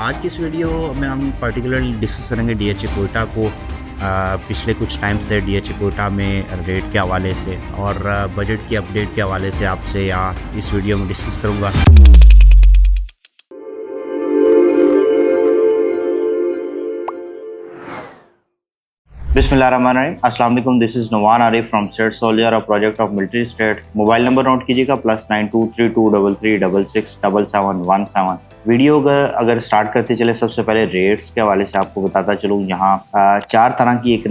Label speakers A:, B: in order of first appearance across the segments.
A: आज की इस वीडियो में हम पर्टिकुलरली डिस्कस करेंगे डीएचए कोयटा को पिछले कुछ टाइम से डीएचए कोयटा में रेट के हवाले से और बजट की अपडेट के हवाले से आपसे यहाँ इस वीडियो में डिस्कस करूँगा। बिस्मिल्लाहिर्रहमानिर्रहीम, अस्सलाम वालेकुम। This is Numan Arif from state soldier, a project of military state. Mobile number note कीजिएगा +923233667717। वीडियो अगर स्टार्ट करते चले, सबसे पहले रेट्स के हवाले से आपको बताता चलूँ। यहाँ 4 तरह की एक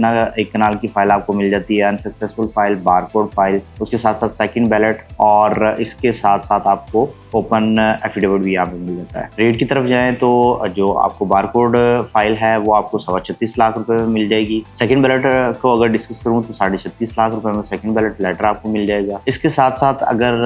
A: कनाल की फाइल आपको मिल जाती है। अनसक्सेसफुल फाइल, बारकोड फाइल, उसके साथ साथ सेकंड बैलेट और इसके साथ साथ आपको ओपन एफिडेविट भी यहाँ पे मिल जाता है। रेट की तरफ जाएं तो जो आपको बारकोड फाइल है वो आपको 36.25 लाख रुपए में मिल जाएगी। सेकंड बैलेट को अगर डिस्कस करूँ तो 36.5 लाख रुपए में सेकंड बैलेट लेटर आपको मिल जाएगा। इसके साथ साथ अगर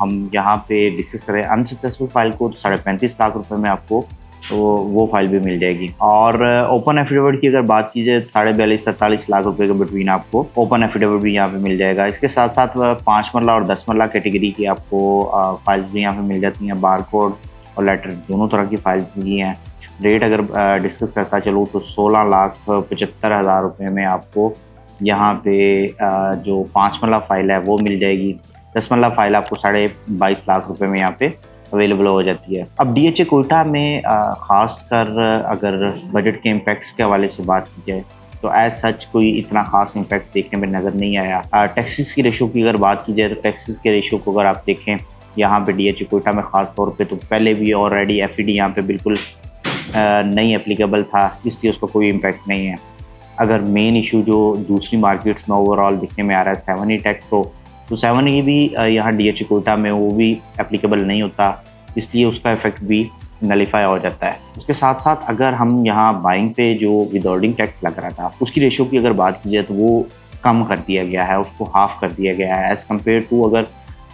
A: हम यहाँ पे डिस्कस करें अनसक्सेसफुल फाइल को तो 35.5 लाख रुपए में आपको तो वो फाइल भी मिल जाएगी। और ओपन एफिडेविट की अगर बात की जाए 42.5 से 47 लाख रुपए के बिटवीन आपको ओपन एफिडेविट भी यहाँ पे मिल जाएगा। इसके साथ साथ 5 मरला और 10 मरला कैटेगरी की आपको फाइल्स भी यहाँ पे मिल जाती हैं। बारकोड और लेटर दोनों तरह की फाइल्स भी हैं। रेट अगर डिस्कस करता चलूँ तो 16,75,000 रुपये में आपको यहाँ पे जो 5 मरला फाइल है वो मिल जाएगी। 10 मरला फाइल आपको 22.5 लाख रुपये में यहाँ पे अवेलेबल हो जाती है। अब डीएचए कोयटा में ख़ास कर अगर बजट के इम्पैक्ट्स के हवाले से बात की जाए तो एज सच कोई इतना ख़ास इम्पैक्ट देखने में नज़र नहीं आया। टैक्सेस की रेशो की अगर बात की जाए तो टैक्सेस के रेशो को अगर आप देखें यहाँ पे डीएचए कोयटा में ख़ास तौर पे, तो पहले भी ऑलरेडी एफईडी यहाँ पे बिल्कुल नहीं एप्लीकेबल था, इसलिए उसका कोई इम्पैक्ट नहीं है। अगर मेन इशू जो दूसरी मार्केट्स में ओवरऑल दिखने में आ रहा है 7E टैक्स तो 7E भी यहाँ डीएचए कोयटा में वो भी एप्लीकेबल नहीं होता, इसलिए उसका इफेक्ट भी नलीफाई हो जाता है। उसके साथ साथ अगर हम यहाँ बाइंग पे जो विदहोल्डिंग टैक्स लग रहा था उसकी रेशो की अगर बात की जाए तो वो कम कर दिया गया है, उसको हाफ कर दिया गया है एज़ कम्पेयर टू अगर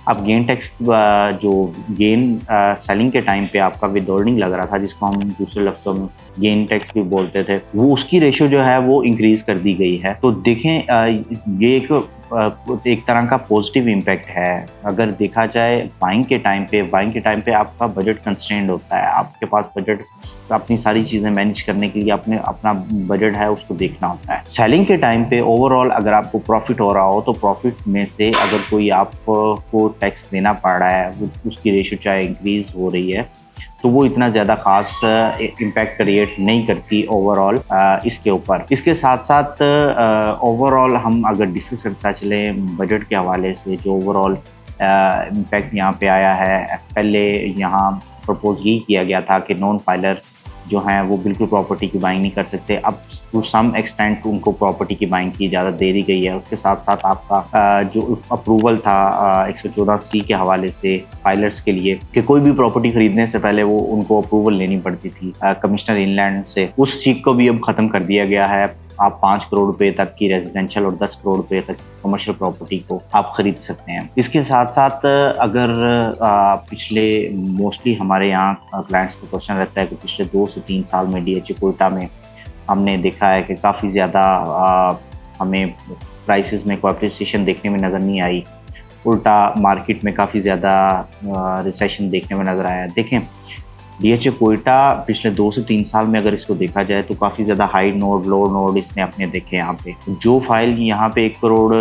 A: आप गेन टैक्स जो गेन सेलिंग के टाइम पे आपका विदहोल्डिंग लग रहा था, जिसको हम दूसरे लफ्ज़ों में गेन टैक्स भी बोलते थे, वो उसकी रेशो जो है वो इंक्रीज कर दी गई है। तो देखें ये एक तरह का पॉजिटिव इम्पैक्ट है। अगर देखा जाए बाइंग के टाइम पे आपका बजट कंस्ट्रेंड होता है, आपके पास बजट अपनी सारी चीज़ें मैनेज करने के लिए अपना बजट है उसको देखना होता है। सेलिंग के टाइम पे ओवरऑल अगर आपको प्रॉफिट हो रहा हो तो प्रॉफिट में से अगर कोई आपको टैक्स देना पड़ रहा है, उसकी रेशो चाहे इंक्रीज हो रही है तो वो इतना ज़्यादा ख़ास इम्पैक्ट क्रिएट नहीं करती ओवरऑल इसके ऊपर। इसके साथ साथ ओवरऑल हम अगर डिस्कस करता चले बजट के हवाले से, जो ओवरऑल इम्पैक्ट यहाँ पे आया है, पहले यहाँ प्रपोज यही किया गया था कि नॉन फाइलर जो हैं वो बिल्कुल प्रॉपर्टी की बाइंग नहीं कर सकते। अब टू सम एक्सटेंट उनको प्रॉपर्टी की बाइंग की इजाज़त दे दी गई है। उसके साथ साथ आपका जो अप्रूवल था 114C के हवाले से फाइलर्स के लिए कि कोई भी प्रॉपर्टी खरीदने से पहले वो उनको अप्रूवल लेनी पड़ती थी कमिश्नर इनलैंड से, उस चीज़ को भी अब ख़त्म कर दिया गया है। आप 5 करोड़ रुपए तक की रेजिडेंशियल और 10 करोड़ रुपए तक कमर्शियल प्रॉपर्टी को आप खरीद सकते हैं। इसके साथ साथ अगर पिछले मोस्टली हमारे यहाँ क्लाइंट्स को क्वेश्चन रहता है कि पिछले 2 से 3 साल में डीएचए कोयटा में हमने देखा है कि काफ़ी ज़्यादा हमें प्राइसेस में कोई अप्रिसिएशन देखने में नज़र नहीं आई, उल्टा मार्केट में काफ़ी ज़्यादा रिसेशन देखने में नज़र आया। देखें डीएचए कोयटा पिछले 2 से 3 साल में अगर इसको देखा जाए तो काफ़ी ज़्यादा हाई नोड लो नोड इसने अपने देखे। यहाँ पे जो फाइल यहाँ पे 1 करोड़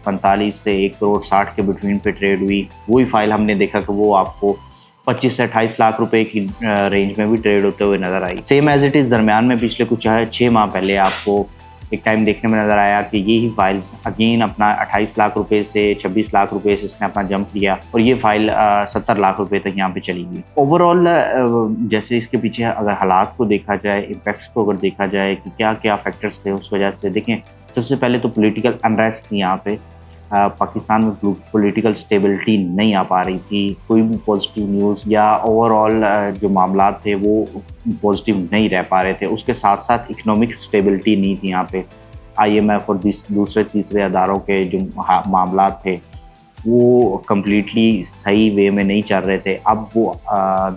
A: 45 से 1 करोड़ 60 के बिटवीन पे ट्रेड हुई, वही फाइल हमने देखा कि वो आपको 25 से 28 लाख रुपए की रेंज में भी ट्रेड होते हुए नज़र आई। सेम एज इट इज़ दरमियान में पिछले कुछ 6 माह पहले आपको एक टाइम देखने में नज़र आया कि यही फाइल्स अगेन अपना 28 लाख रुपए से 26 लाख रुपए से इसने अपना जंप लिया और ये फाइल 70 लाख रुपए तक यहाँ पे चली गई। ओवरऑल जैसे इसके पीछे अगर हालात को देखा जाए, इम्पैक्ट्स को अगर देखा जाए कि क्या क्या फैक्टर्स थे उस वजह से, देखें सबसे पहले तो पॉलिटिकल अनरेस्ट थी यहाँ पे। पाकिस्तान में पॉलिटिकल स्टेबिलिटी नहीं आ पा रही थी, कोई भी पॉजिटिव न्यूज़ या ओवरऑल जो मामला थे वो पॉजिटिव नहीं रह पा रहे थे। उसके साथ साथ इकोनॉमिक स्टेबिलिटी नहीं थी यहाँ पे। IMF और दूसरे तीसरे अदारों के जो मामला थे वो कम्प्लीटली सही वे में नहीं चल रहे थे। अब वो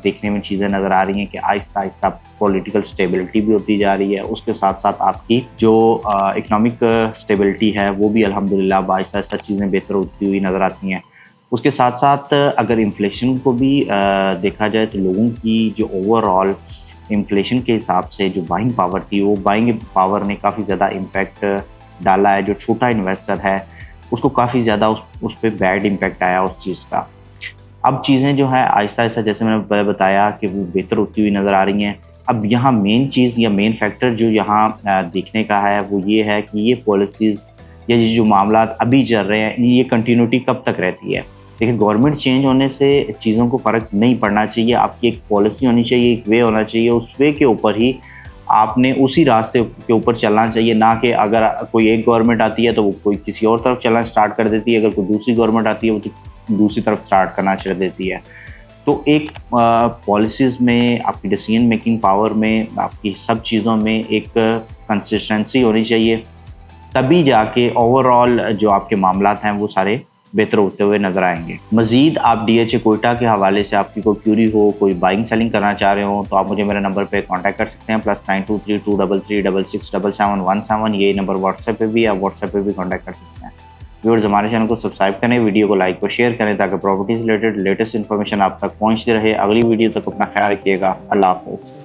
A: देखने में चीज़ें नज़र आ रही हैं कि आहिस्ता आहिस्ता पॉलिटिकल स्टेबिलिटी भी होती जा रही है, उसके साथ साथ आपकी जो इकोनॉमिक स्टेबिलिटी है वो भी अल्हम्दुलिल्लाह आहिस्ता आहिस्ता चीज़ें बेहतर होती हुई नज़र आती हैं। उसके साथ-साथ अगर इन्फ्लेशन को भी देखा जाए तो लोगों की जो ओवरऑल इन्फ्लेशन के हिसाब से जो बाइंग पावर थी, वो बाइंग पावर ने काफ़ी ज़्यादा इम्पैक्ट डाला है। जो छोटा इन्वेस्टर है, उसको काफ़ी ज़्यादा उस पे बैड इम्पैक्ट आया उस चीज़ का। अब चीज़ें जो है आहिस्ता-आहिस्ता जैसे मैंने पहले बताया कि वो बेहतर होती हुई नज़र आ रही हैं। अब यहाँ मेन चीज़ या मेन फैक्टर जो यहाँ देखने का है वो ये है कि ये पॉलिसीज़ या ये जो मामलात अभी चल रहे हैं, ये कंटिन्यूटी कब तक रहती है। देखिए गवर्नमेंट चेंज होने से चीज़ों को फ़र्क नहीं पड़ना चाहिए, आपकी एक पॉलिसी होनी चाहिए, एक वे होना चाहिए, उस वे के ऊपर ही आपने उसी रास्ते के ऊपर चलना चाहिए, ना कि अगर कोई एक गवर्नमेंट आती है तो वो कोई किसी और तरफ चलना स्टार्ट कर देती है, अगर कोई दूसरी गवर्नमेंट आती है वो तो दूसरी तरफ स्टार्ट करना छोड़ देती है। तो एक पॉलिसीज़ में, आपकी डिसीजन मेकिंग पावर में, आपकी सब चीज़ों में एक कंसिस्टेंसी होनी चाहिए, तभी जाके ओवरऑल जो आपके मामलात हैं वो सारे बेहतर होते हुए नज़र आएँगे। मज़ीद आप डीएचए कोयटा के हवाले से आपकी कोई क्यूरी हो, कोई बाइंग सेलिंग करना चाह रहे हो तो आप मुझे मेरे नंबर पे कॉन्टैक्ट कर सकते हैं, +923233 66717। ये नंबर व्हाट्सएप पे भी, आप व्हाट्सएप पे भी कॉन्टैक्ट कर सकते हैं। व्यूअर्स हमारे चैनल को सब्सक्राइब करें, वीडियो को लाइक और शेयर करें ताकि प्रॉपर्टी से रिलेटेड लेटेस्ट इन्फॉर्मेशन आप तक पहुँचती रहे। अगली वीडियो तक अपना ख्याल रखिएगा। अल्लाह हाफ़िज़।